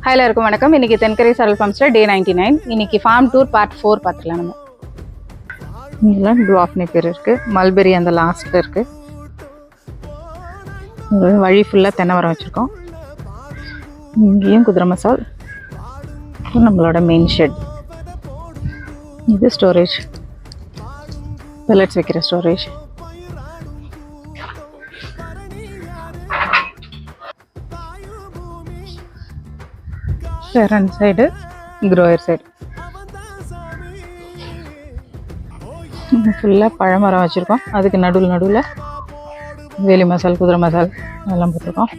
Hi எல்லாருக்கும் வணக்கம். இன்னைக்கு தென்கரை சாரல் ஃபார்ம்ஸில் டே 99. இன்னைக்கு ஃபார்ம் டூர் பார்ட் 4 பார்த்துக்கலாம். நம்ம இங்கெல்லாம் டுவாஃப் நேப்பியர் இருக்குது, மல்பெரி அந்த லாஸ்ட்டில் இருக்குது. வழி ஃபுல்லாக தென்னை மரம் வச்சுருக்கோம். இங்கேயும் குதிரை மசால். நம்மளோட மெயின் ஷெட். இது ஸ்டோரேஜ், பெல்லட்ஸ் வைக்கிற storage. Front side grower side ஃபுல்லாக பழமரம் வச்சுருக்கோம். அதுக்கு நடுவில் வேலி மசால், குதிரை மசால் அதெல்லாம் போட்டிருக்கோம்.